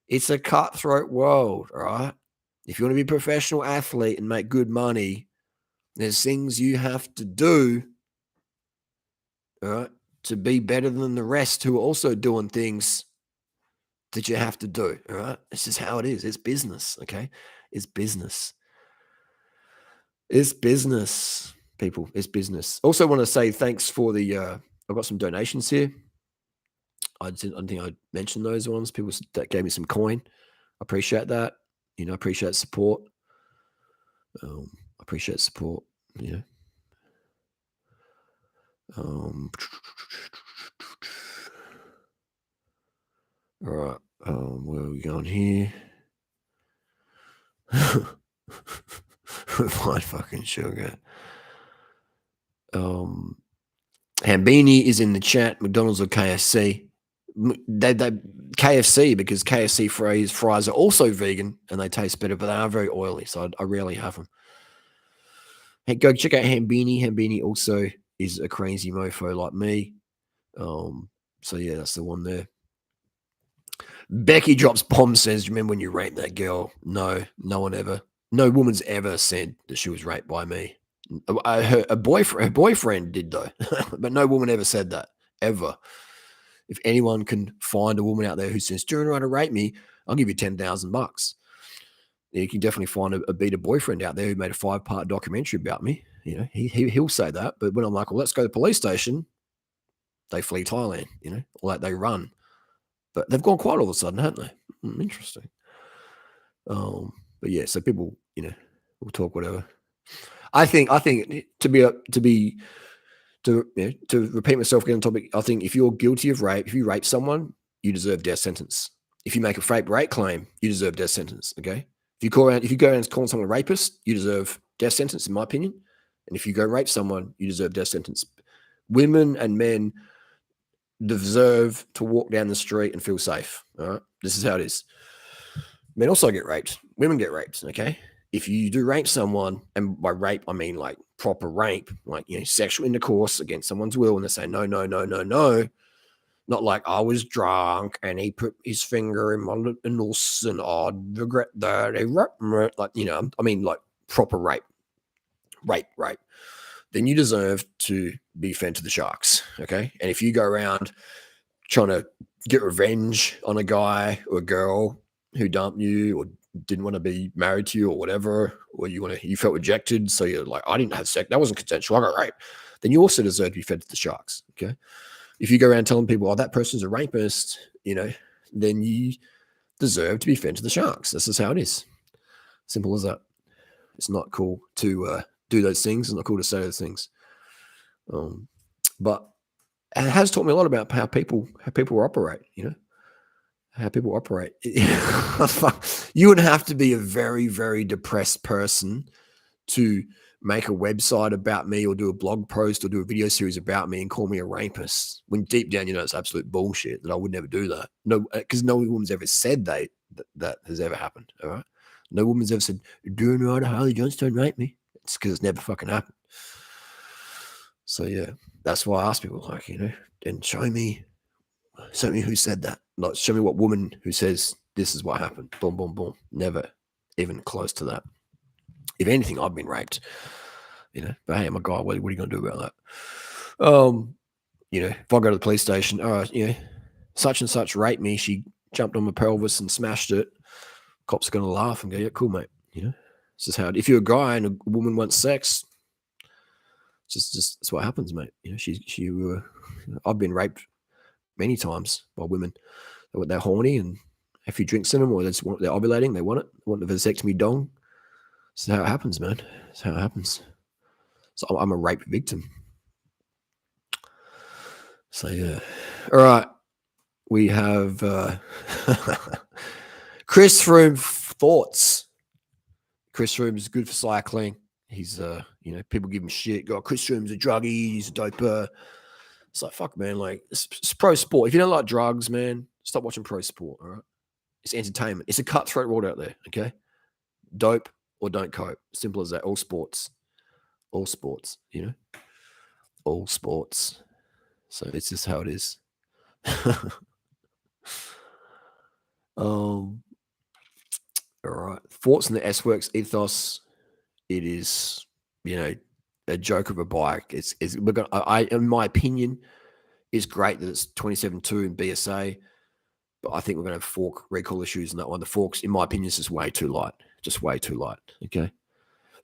it's a cutthroat world, all right? If you want to be a professional athlete and make good money, there's things you have to do, all right, to be better than the rest who are also doing things that you have to do, all right? It's just how it is. It's business, okay? It's business. It's business, people. It's business. Also want to say thanks for I've got some donations here. I don't think I mentioned those ones. People that gave me some coin. I appreciate that. I appreciate support. I appreciate support. All right. Where are we going here? Refined fucking sugar. Hambini is in the chat. McDonald's or KFC? They KFC, because KFC fries are also vegan and they taste better, but they are very oily, so I rarely have them. Hey, go check out Hambini. Hambini also is a crazy mofo like me. So yeah, that's the one there. Becky drops bomb, says, remember when you raped that girl? No woman's ever said that she was raped by me. Her boyfriend did though, but no woman ever said that, ever. If anyone can find a woman out there who says, "Durianrider raped me," I'll give you $10,000. You can definitely find a beta boyfriend out there who made a 5-part documentary about me. He'll say that. But when I'm like, well, let's go to the police station, they flee Thailand, or like they run. But they've gone quiet all of a sudden, haven't they? Interesting. But yeah, so people, will talk whatever. I think to repeat myself again on topic, I think if you're guilty of rape, if you rape someone, you deserve death sentence. If you make a fake rape claim, you deserve death sentence. Okay. If you go around calling someone a rapist, you deserve death sentence, in my opinion. And if you go rape someone, you deserve death sentence. Women and men deserve to walk down the street and feel safe. All right. This is how it is. Men also get raped. Women get raped. Okay. If you do rape someone, and by rape, I mean like proper rape, like, sexual intercourse against someone's will, and they say, no, no, no, no, no. Not like I was drunk and he put his finger in my anus and I regret that. Like, I mean like proper rape. Rape. Then you deserve to be fed to the sharks. Okay. And if you go around trying to get revenge on a guy or a girl who dumped you or didn't want to be married to you or whatever, or you felt rejected, so you're like, I didn't have sex, that wasn't consensual, I got raped, then you also deserve to be fed to the sharks. Okay. If you go around telling people, oh, that person's a rapist, then you deserve to be fed to the sharks. This is how it is. Simple as that. It's not cool to do those things. It's not cool to say those things. But it has taught me a lot about how people operate, how people operate. You would have to be a very, very depressed person to make a website about me or do a blog post or do a video series about me and call me a rapist, when deep down it's absolute bullshit, that I would never do that. No, because no woman's ever said that has ever happened. All right. No woman's ever said, durianrider Harley Johnstone raped me. It's because it's never fucking happened. So yeah, that's why I ask people, like, and show me who said that. Like, show me what woman who says this is what happened. Boom, boom, boom. Never even close to that. If anything, I've been raped. But hey, I'm a guy. What are you going to do about that? If I go to the police station, all right, such and such raped me. She jumped on my pelvis and smashed it. Cops are going to laugh and go, yeah, cool, mate. It's just how. If you're a guy and a woman wants sex, just that's what happens, mate. I've been raped many times by women. They're horny and a few drinks in them, or they're ovulating. They want it. They want the vasectomy dong. This is how it happens, man. It's how it happens. So I'm a rape victim. So yeah. All right. We have Chris Froome thoughts. Chris Froome is good for cycling. He's people give him shit. God, Chris Froome's a druggie. He's a doper. It's like, fuck, man. Like, it's pro sport. If you don't like drugs, man, stop watching pro sport. All right. It's entertainment. It's a cutthroat world out there. Okay. Dope or don't cope. Simple as that. All sports. All sports, all sports. So it's just how it is. All right. Thoughts on the S-Works ethos. It is, a joke of a bike. In my opinion, it's great that it's 27.2 in BSA, but I think we're going to have fork recall issues in that one. The forks, in my opinion, is just way too light. Just way too light. Okay.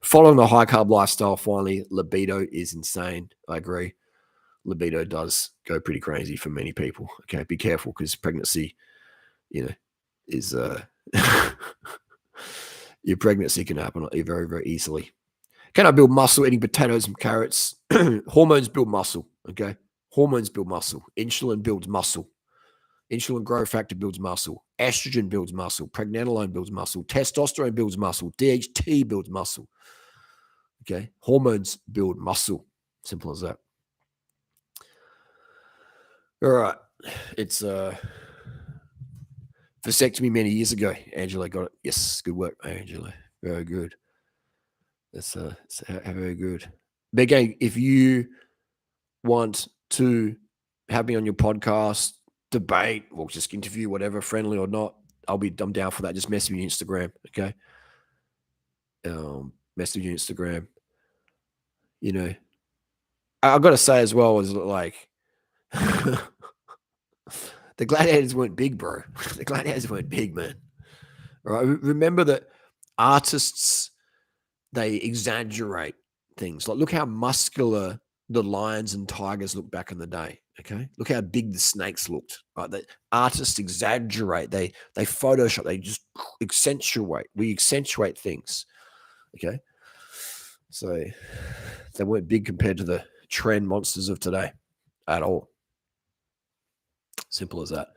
Following the high carb lifestyle, finally, libido is insane. I agree. Libido does go pretty crazy for many people. Okay, be careful, because pregnancy, is your pregnancy can happen very, very easily. Can I build muscle eating potatoes and carrots? Hormones build muscle. Okay, hormones build muscle. Insulin builds muscle. Insulin growth factor builds muscle. Estrogen builds muscle. Pregnenolone builds muscle. Testosterone builds muscle. DHT builds muscle. Okay. Hormones build muscle. Simple as that. All right. It's vasectomy many years ago. Angela got it. Yes. Good work, Angela. Very good. That's very good. But again, if you want to have me on your podcast, debate, or just interview, whatever, friendly or not, I'm down for that. Just message me on Instagram. Okay. Message me on Instagram. I've got to say as well, is like the Gladiators weren't big, bro. The Gladiators weren't big, man. All right. Remember that Artists, they exaggerate things. Like, look how muscular the lions and tigers looked back in the day. Okay, look how big the snakes looked. Right, the artists exaggerate. They Photoshop. They just accentuate. We accentuate things. Okay, so they weren't big compared to the trend monsters of today at all. Simple as that.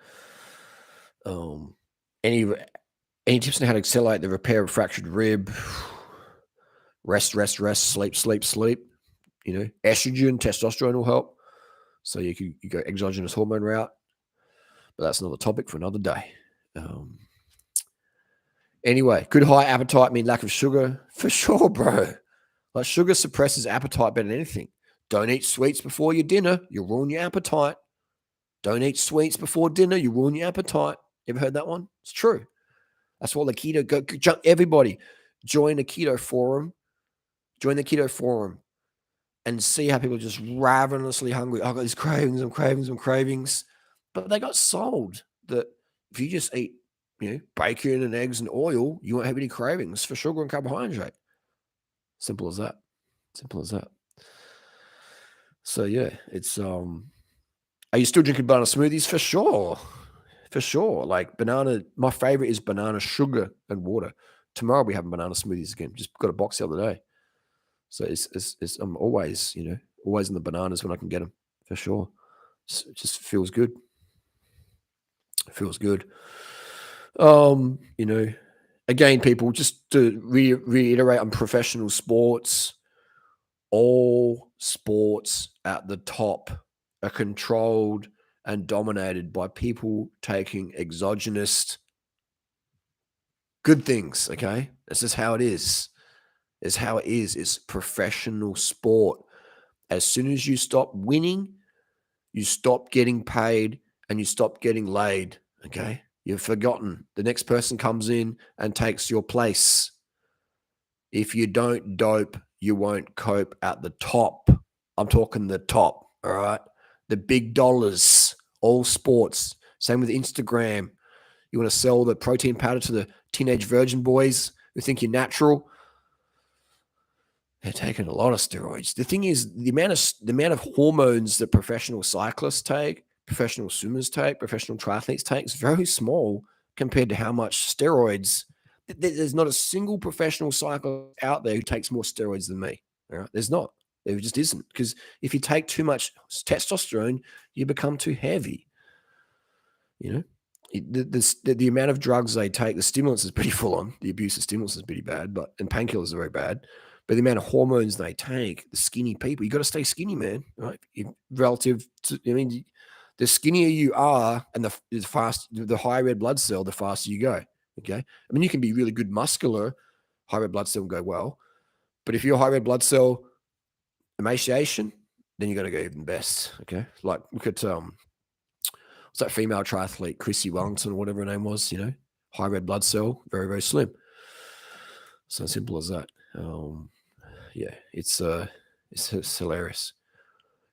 Any tips on how to accelerate the repair of fractured rib? Rest, sleep, sleep, sleep. Estrogen, testosterone will help. So you go exogenous hormone route, but that's another topic for another day. Anyway, could high appetite mean lack of sugar? For sure, bro. Like, sugar suppresses appetite better than anything. Don't eat sweets before your dinner. You'll ruin your appetite. Don't eat sweets before dinner. You ruin your appetite. Ever heard that one? It's true. That's what the keto, everybody, join the keto forum. Join the keto forum and see how people are just ravenously hungry. I've got these cravings, I'm cravings. But they got sold that if you just eat, bacon and eggs and oil, you won't have any cravings for sugar and carbohydrate. Simple as that. Simple as that. So yeah, it's are you still drinking banana smoothies? For sure. For sure. Like, banana, my favorite is banana sugar and water. Tomorrow we have banana smoothies again. Just got a box the other day. So I'm always, always in the bananas when I can get them, for sure. It just feels good. It feels good. Again, people, just to reiterate on professional sports, all sports at the top are controlled and dominated by people taking exogenous good things, okay? This is how it is. It's how it is. It's professional sport. As soon as you stop winning, you stop getting paid and you stop getting laid, okay? You've forgotten. The next person comes in and takes your place. If you don't dope, you won't cope at the top. I'm talking the top, all right? The big dollars, all sports. Same with Instagram. You want to sell the protein powder to the teenage virgin boys who think you're natural. They're taking a lot of steroids. The thing is, the amount of hormones that professional cyclists take, professional swimmers take, professional triathletes take is very small compared to how much steroids. There's not a single professional cyclist out there who takes more steroids than me. All right? There's not. There just isn't. Because if you take too much testosterone, you become too heavy. The amount of drugs they take, the stimulants is pretty full on. The abuse of stimulants is pretty bad, and painkillers are very bad. But the amount of hormones they take, the skinny people, you got to stay skinny, man. Right? Relative to, the skinnier you are, and the higher red blood cell, the faster you go. Okay, you can be really good muscular, high red blood cell will go well, but if you're high red blood cell emaciation, then you got to go even best. Okay, like look at what's that female triathlete, Chrissy Wellington, or whatever her name was. High red blood cell, very very slim. So simple as that. Yeah, it's hilarious.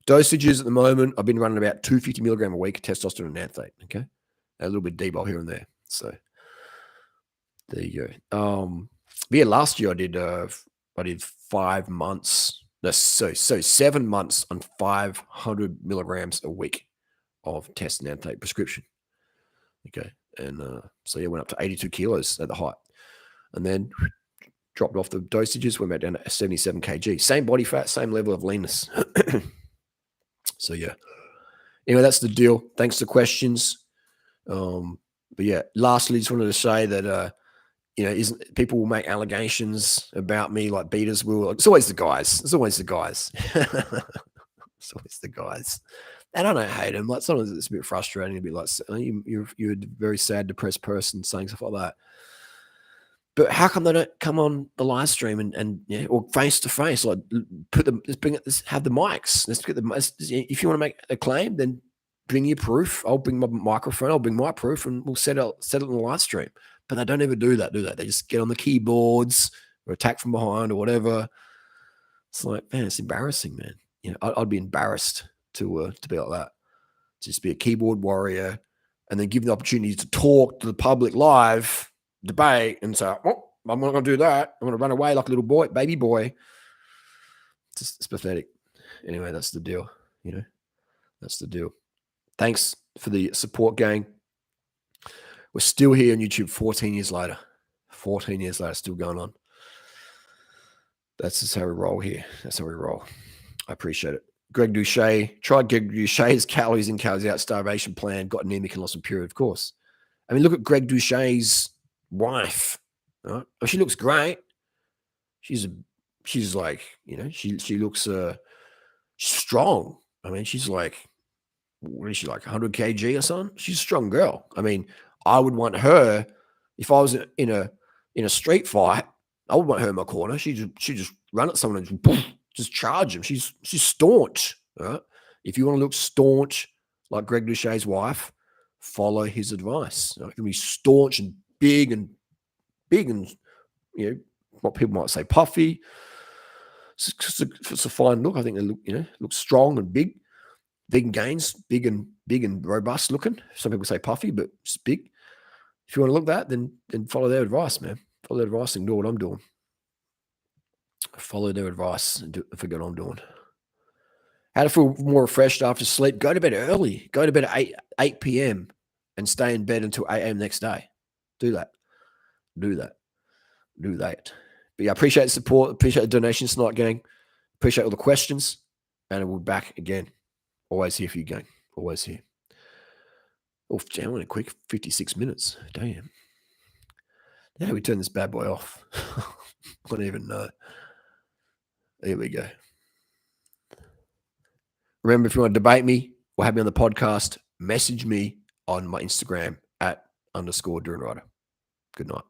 Dosages at the moment, I've been running about 250 milligram a week of testosterone and xanthate. Okay, a little bit debol here and there. So there you go. But yeah, last year I did 5 months. No, so 7 months on 500 milligrams a week of test and xanthate prescription. Okay, and so yeah, went up to 82 kilos at the height, and then dropped off the dosages, went back down to 77 kg. Same body fat, same level of leanness. So yeah. Anyway, that's the deal. Thanks for the questions. But yeah, lastly, just wanted to say that people will make allegations about me like beaters will. It's always the guys. It's always the guys. It's always the guys. And I don't hate them. Like, sometimes it's a bit frustrating to be like, you're a very sad, depressed person saying stuff like that. But how come they don't come on the live stream and or face to face? Like, let's have the mics. Let's get if you want to make a claim, then bring your proof. I'll bring my microphone. I'll bring my proof, and we'll set it on the live stream. But they don't ever do that, do they? They just get on the keyboards or attack from behind or whatever. It's like, man, it's embarrassing, man. I'd be embarrassed to be like that. Just be a keyboard warrior, and then give the opportunity to talk to the public live, debate, and say, well, I'm not going to do that. I'm going to run away like a little boy, baby boy. It's pathetic. Anyway, that's the deal. That's the deal. Thanks for the support, gang. We're still here on YouTube 14 years later. 14 years later, still going on. That's just how we roll here. That's how we roll. I appreciate it. Greg Douchet. Tried Greg Douchet's calories in, calories out starvation plan. Got anemic and lost some period, of course. I mean, look at Greg Douchet's wife. Right? Oh, she looks great. She's like, she looks strong. I mean, she's like, what is she, like 100 kg or something? She's a strong girl. I mean, I would want her if I was in a street fight. I would want her in my corner. She just run at someone and just charge them. She's staunch. Right? If you want to look staunch like Greg Douchet's wife, follow his advice. It can be staunch and big and what people might say puffy. It's a fine look. I think they look strong and big. Vegan Gains, big and robust looking. Some people say puffy, but it's big. If you want to look that, then follow their advice, man. Follow their advice and do what I'm doing. Follow their advice and forget what I'm doing. How to feel more refreshed after sleep? Go to bed early. Go to bed at 8 p.m. and stay in bed until 8 a.m. next day. Do that. But yeah, I appreciate the support. Appreciate the donations tonight, gang. Appreciate all the questions. And we'll be back again. Always here for you, gang. Always here. Oh, damn, went a quick 56 minutes. Damn. How do we turn this bad boy off? I don't even know. There we go. Remember, if you want to debate me or have me on the podcast, message me on my Instagram @_durianrider. Good night.